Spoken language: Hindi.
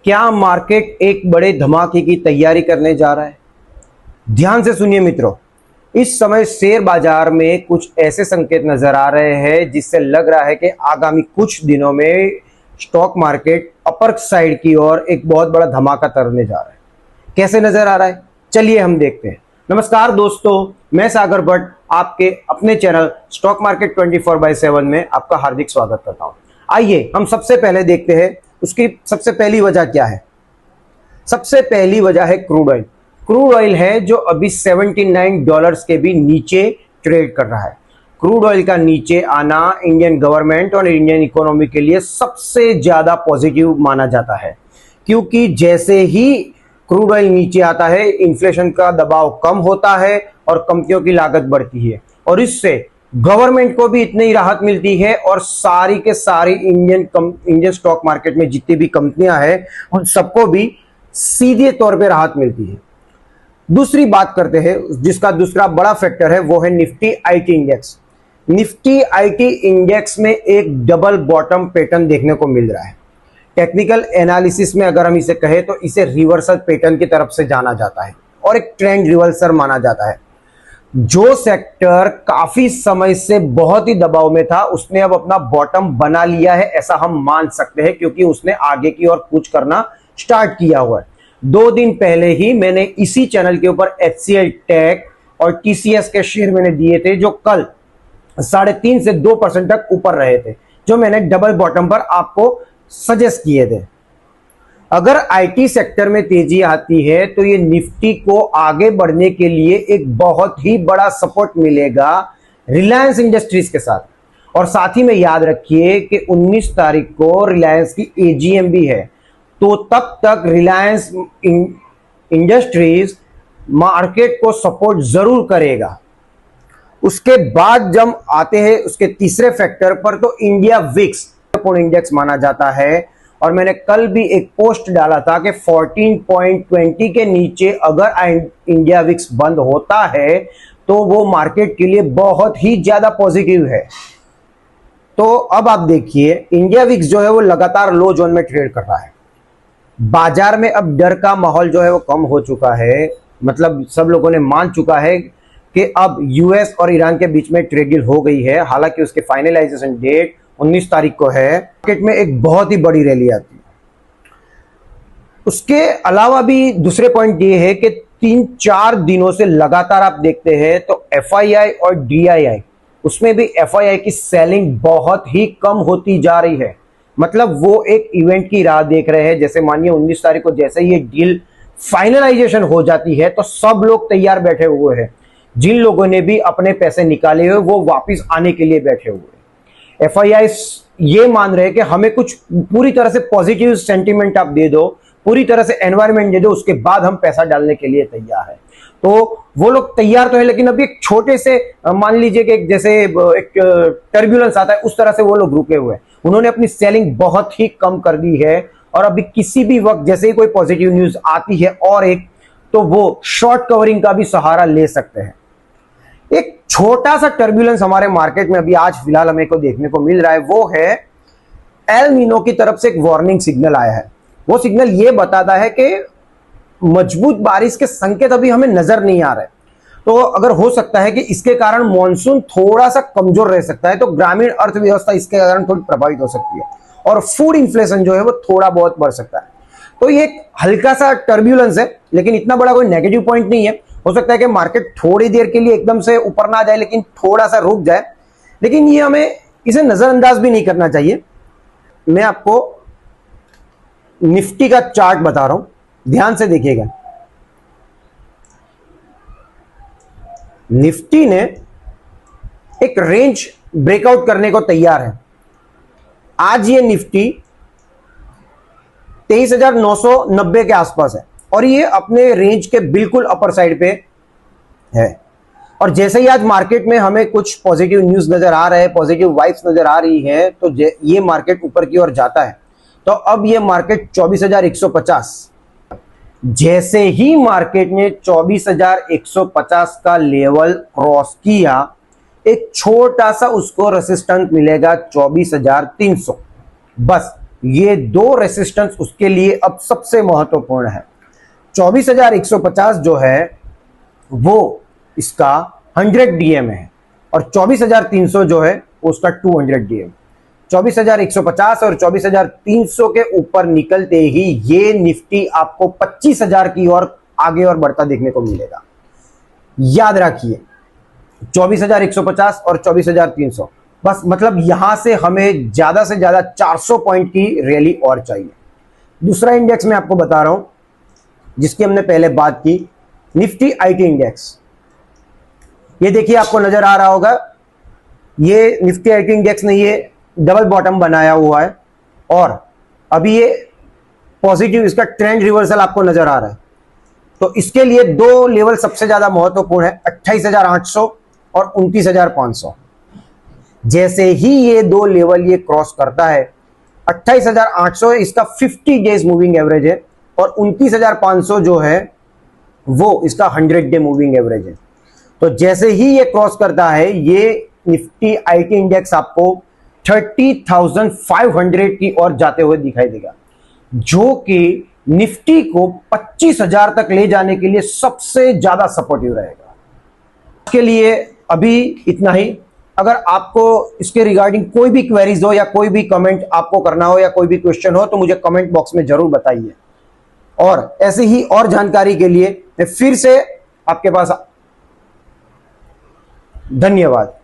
क्या मार्केट एक बड़े धमाके की तैयारी करने जा रहा है? ध्यान से सुनिए मित्रों, इस समय शेयर बाजार में कुछ ऐसे संकेत नजर आ रहे हैं जिससे लग रहा है कि आगामी कुछ दिनों में स्टॉक मार्केट अपर साइड की ओर एक बहुत बड़ा धमाका करने जा रहा है। कैसे नजर आ रहा है, चलिए हम देखते हैं। नमस्कार दोस्तों, मैं सागर भट्ट आपके अपने चैनल स्टॉक मार्केट 24/7 में आपका हार्दिक स्वागत करता हूं। आइए हम सबसे पहले देखते हैं उसकी सबसे पहली वजह क्या है। सबसे पहली वजह है क्रूड ऑयल। क्रूड ऑयल है जो अभी $79 के भी नीचे ट्रेड कर रहा है। क्रूड ऑयल का नीचे आना इंडियन गवर्नमेंट और इंडियन इकोनॉमी के लिए सबसे ज्यादा पॉजिटिव माना जाता है, क्योंकि जैसे ही क्रूड ऑयल नीचे आता है इंफ्लेशन का दबाव कम होता है और कंपनियों की लागत बढ़ती है और इससे गवर्नमेंट को भी इतनी ही राहत मिलती है और सारी के सारी इंडियन स्टॉक मार्केट में जितनी भी कंपनियां हैं उन सबको भी सीधे तौर पे राहत मिलती है। दूसरी बात करते हैं, जिसका दूसरा बड़ा फैक्टर है वो है Nifty IT index. Nifty IT index में एक डबल बॉटम पैटर्न देखने को मिल रहा है। टेक्निकल एनालिसिस में अगर हम इसे कहें तो इसे रिवर्सल पैटर्न की तरफ से जाना जाता है और एक ट्रेंड रिवर्सल माना जाता है। जो सेक्टर काफी समय से बहुत ही दबाव में था उसने अब अपना बॉटम बना लिया है, ऐसा हम मान सकते हैं, क्योंकि उसने आगे की ओर कुछ करना स्टार्ट किया हुआ है। 2 दिन पहले ही मैंने इसी चैनल के ऊपर HCL टेक और TCS के शेयर मैंने दिए थे जो कल 3.5 से 2% तक ऊपर रहे थे, जो मैंने डबल बॉटम पर आपको सजेस्ट किए थे। अगर आईटी सेक्टर में तेजी आती है तो ये निफ्टी को आगे बढ़ने के लिए एक बहुत ही बड़ा सपोर्ट मिलेगा रिलायंस इंडस्ट्रीज के साथ। और साथ ही में याद रखिए कि 19 तारीख को रिलायंस की AGM भी है, तो तब तक रिलायंस इंडस्ट्रीज मार्केट को सपोर्ट जरूर करेगा। उसके बाद जब आते हैं उसके तीसरे फैक्टर पर, तो इंडिया विक्स इंडेक्स माना जाता है और मैंने कल भी एक पोस्ट डाला था कि 14.20 के नीचे अगर इंडिया विक्स बंद होता है तो वो मार्केट के लिए बहुत ही ज्यादा पॉजिटिव है। तो अब आप देखिए, इंडिया विक्स जो है वो लगातार लो जोन में ट्रेड कर रहा है। बाजार में अब डर का माहौल जो है वो कम हो चुका है, मतलब सब लोगों ने मान चुका है कि अब यूएस और ईरान के बीच में ट्रेड डील हो गई है। हालांकि उसके फाइनलाइजेशन डेट 19 तारीख को है। मार्केट में एक बहुत ही बड़ी रैली आती है। उसके अलावा भी दूसरे पॉइंट ये है कि 3-4 दिनों से लगातार आप देखते हैं तो FII और DII, उसमें भी FII की सेलिंग बहुत ही कम होती जा रही है। मतलब वो एक इवेंट की राह देख रहे हैं। जैसे मानिए 19 तारीख को जैसे ही ये डील फाइनलाइजेशन हो जाती है तो सब लोग तैयार बैठे हुए हैं। जिन लोगों ने भी अपने पैसे निकाले हुए वो वापस आने के लिए बैठे हुए हैं। FII ये मान रहे हैं कि हमें कुछ पूरी तरह से पॉजिटिव सेंटीमेंट आप दे दो, पूरी तरह से एनवायरनमेंट दे दो, उसके बाद हम पैसा डालने के लिए तैयार है। तो वो लोग तैयार तो है, लेकिन अभी एक छोटे से मान लीजिए कि जैसे एक टर्ब्यूलेंस आता है उस तरह से वो लोग रुके हुए हैं। उन्होंने अपनी सेलिंग बहुत ही कम कर दी है और अभी किसी भी वक्त जैसे ही कोई पॉजिटिव न्यूज आती है और एक, तो वो शॉर्ट कवरिंग का भी सहारा ले सकते हैं। एक छोटा सा टर्ब्यूलेंस हमारे मार्केट में अभी आज फिलहाल हमें को देखने को मिल रहा है, वो है एल नीनो की तरफ से एक वार्निंग सिग्नल आया है। वो सिग्नल ये बताता है कि मजबूत बारिश के संकेत अभी हमें नजर नहीं आ रहे, तो अगर हो सकता है कि इसके कारण मॉनसून थोड़ा सा कमजोर रह सकता है, तो ग्रामीण अर्थव्यवस्था इसके कारण थोड़ी प्रभावित हो सकती है और फूड इन्फ्लेशन जो है वो थोड़ा बहुत बढ़ सकता है। तो ये एक हल्का सा टर्ब्यूलेंस है, लेकिन इतना बड़ा कोई नेगेटिव पॉइंट नहीं है। हो सकता है कि मार्केट थोड़ी देर के लिए एकदम से ऊपर ना जाए, लेकिन थोड़ा सा रुक जाए, लेकिन ये हमें इसे नजरअंदाज भी नहीं करना चाहिए। मैं आपको निफ्टी का चार्ट बता रहा हूं, ध्यान से देखिएगा। निफ्टी ने एक रेंज ब्रेकआउट करने को तैयार है। आज ये निफ्टी 23,990 के आसपास है और ये अपने रेंज के बिल्कुल अपर साइड पे है। और जैसे ही आज मार्केट में हमें कुछ पॉजिटिव न्यूज नजर आ रहे हैं, पॉजिटिव वाइब्स नजर आ रही है, तो ये मार्केट ऊपर की ओर जाता है। तो अब ये मार्केट 24,150, जैसे ही मार्केट ने 24,150 का लेवल क्रॉस किया, एक छोटा सा उसको रेसिस्टेंस मिलेगा 24,300, बस ये दो रेसिस्टेंस उसके लिए अब सबसे महत्वपूर्ण है। 24,150 जो है वो इसका 100 डीएम है और 24,300 जो है उसका 200 डीएम। 24,150 और 24,300 के ऊपर निकलते ही ये निफ्टी आपको 25,000 की ओर आगे और बढ़ता देखने को मिलेगा। याद रखिए 24,150 और 24,300, बस मतलब यहां से हमें ज्यादा से ज्यादा 400 पॉइंट की रैली और चाहिए। दूसरा इंडेक्स मैं आपको बता रहा हूं जिसकी हमने पहले बात की, निफ्टी आईटी इंडेक्स। ये देखिए आपको नजर आ रहा होगा, ये निफ्टी आईटी इंडेक्स ने ये डबल बॉटम बनाया हुआ है और अभी ये पॉजिटिव, इसका ट्रेंड रिवर्सल आपको नजर आ रहा है। तो इसके लिए दो लेवल सबसे ज्यादा महत्वपूर्ण है, 28,800 और 29,500। जैसे ही ये दो लेवल ये क्रॉस करता है, 28,800 इसका 50 डेज मूविंग एवरेज है और 29,500 जो है वो इसका 100 डे मूविंग एवरेज है। तो जैसे ही ये क्रॉस करता है, ये निफ्टी आईटी इंडेक्स आपको 30,500 की ओर जाते हुए दिखाई देगा, जो कि निफ्टी को 25,000 तक ले जाने के लिए सबसे ज्यादा सपोर्टिव रहेगा। इसके लिए अभी इतना ही। अगर आपको इसके रिगार्डिंग कोई भी क्वेरीज हो या कोई भी कमेंट आपको करना हो या कोई भी क्वेश्चन हो तो मुझे कमेंट बॉक्स में जरूर बताइए। और ऐसे ही और जानकारी के लिए मैं फिर से आपके पास। धन्यवाद।